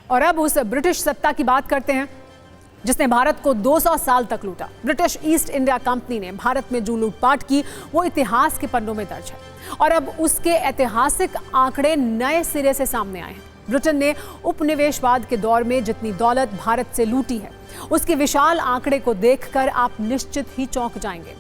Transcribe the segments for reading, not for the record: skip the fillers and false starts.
और अब उस ब्रिटिश सत्ता की बात करते हैं जिसने भारत को 200 साल तक लूटा। ब्रिटिश ईस्ट इंडिया कंपनी ने भारत में जो लूटपाट की वो इतिहास के पन्नों में दर्ज है और अब उसके ऐतिहासिक आंकड़े नए सिरे से सामने आए हैं। ब्रिटेन ने उपनिवेशवाद के दौर में जितनी दौलत भारत से लूटी है उसके विशाल आंकड़े को देखकर आप निश्चित ही चौंक जाएंगे।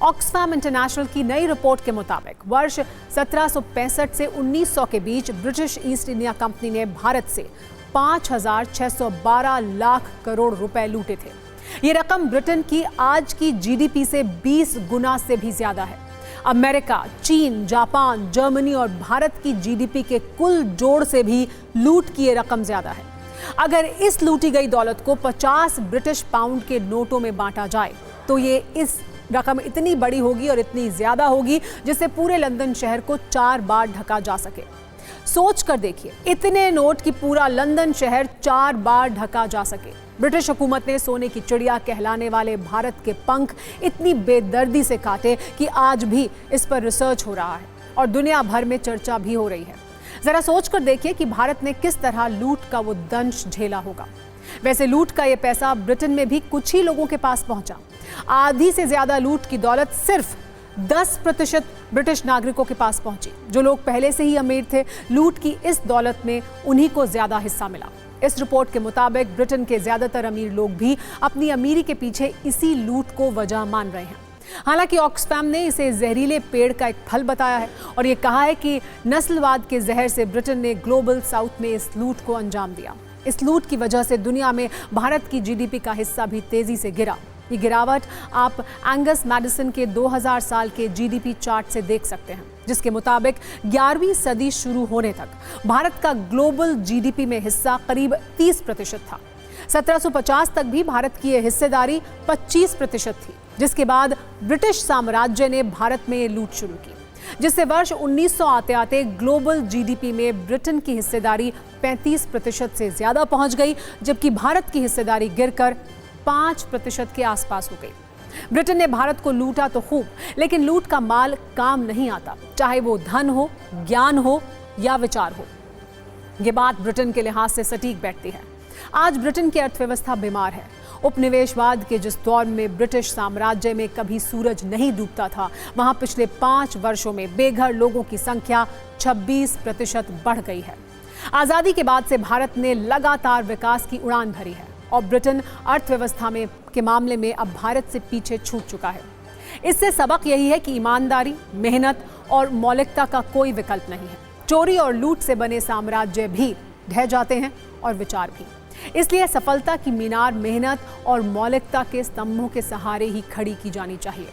ऑक्सफैम इंटरनेशनल की नई रिपोर्ट के मुताबिक वर्ष 1765 से 1900 के बीच ब्रिटिश ईस्ट इंडिया कंपनी ने भारत से 5,612 लाख करोड़ रुपए लूटे थे। ये रकम ब्रिटेन की आज की जीडीपी से 20 गुना से भी ज्यादा है। अमेरिका, चीन, जापान, जर्मनी और भारत की जीडीपी के कुल जोड़ से भी लूट की ये रकम ज्यादा है। अगर इस लूटी गई दौलत को 50 ब्रिटिश पाउंड के नोटों में बांटा जाए तो ये इस रकम इतनी बड़ी होगी और इतनी ज्यादा होगी जिससे पूरे लंदन शहर को 4 बार ढका जा सके। सोच कर देखिए, इतने नोट कि पूरा लंदन शहर 4 बार ढका जा सके। ब्रिटिश हुकूमत ने सोने की चिड़िया कहलाने वाले भारत के पंख इतनी बेदर्दी से काटे कि आज भी इस पर रिसर्च हो रहा है और दुनिया भर में चर्चा भी हो रही है। जरा सोच कर देखिए कि भारत ने किस तरह लूट का वो दंश झेला होगा। वैसे लूट का ये पैसा ब्रिटेन में भी कुछ ही लोगों के पास पहुंचा। आधी से ज्यादा लूट की दौलत सिर्फ 10% ब्रिटिश नागरिकों के पास पहुंची। जो लोग पहले से ही अमीर थे, लूट की इस दौलत में उन्हीं को ज्यादा हिस्सा मिला। इस रिपोर्ट के मुताबिक ब्रिटेन के ज्यादातर अमीर लोग भी अपनी अमीरी के पीछे इसी लूट को वजह मान रहे हैं। हालांकि ऑक्सफैम ने इसे जहरीले पेड़ का एक फल बताया है और ये कहा है कि नस्लवाद के जहर से ब्रिटेन ने ग्लोबल साउथ में इस लूट को अंजाम दिया। इस लूट की वजह से दुनिया में भारत की जीडीपी का हिस्सा भी तेजी से गिरा। ये गिरावट आप एंगस मैडिसन के 2000 साल के जीडीपी चार्ट से देख सकते हैं, जिसके मुताबिक 11वीं सदी शुरू होने तक भारत का ग्लोबल जीडीपी में हिस्सा करीब 30% था। 1750 तक भी भारत की यह हिस्सेदारी 25% थी, जिसके बाद ब्रिटिश साम्राज्य ने भारत में ये लूट शुरू की, जिससे वर्ष 1900 आते आते ग्लोबल जीडीपी में ब्रिटेन की हिस्सेदारी 35% से ज्यादा पहुंच गई, जबकि भारत की हिस्सेदारी गिरकर 5% के आसपास हो गई। ब्रिटेन ने भारत को लूटा तो खूब, लेकिन लूट का माल काम नहीं आता, चाहे वो धन हो, ज्ञान हो या विचार हो। ये बात ब्रिटेन के लिहाज से सटीक बैठती है। आज ब्रिटेन की अर्थव्यवस्था बीमार है। उपनिवेशवाद के जिस दौर में ब्रिटिश साम्राज्य में कभी सूरज नहीं डूबता था, वहां पिछले 5 वर्षों में बेघर लोगों की संख्या 26% बढ़ गई है। आजादी के बाद से भारत ने लगातार विकास की उड़ान भरी है और ब्रिटेन अर्थव्यवस्था में के मामले में अब भारत से पीछे छूट चुका है। इससे सबक यही है कि ईमानदारी, मेहनत और मौलिकता का कोई विकल्प नहीं है। चोरी और लूट से बने साम्राज्य भी ढह जाते हैं और विचार भी। इसलिए सफलता की मीनार मेहनत और मौलिकता के स्तंभों के सहारे ही खड़ी की जानी चाहिए।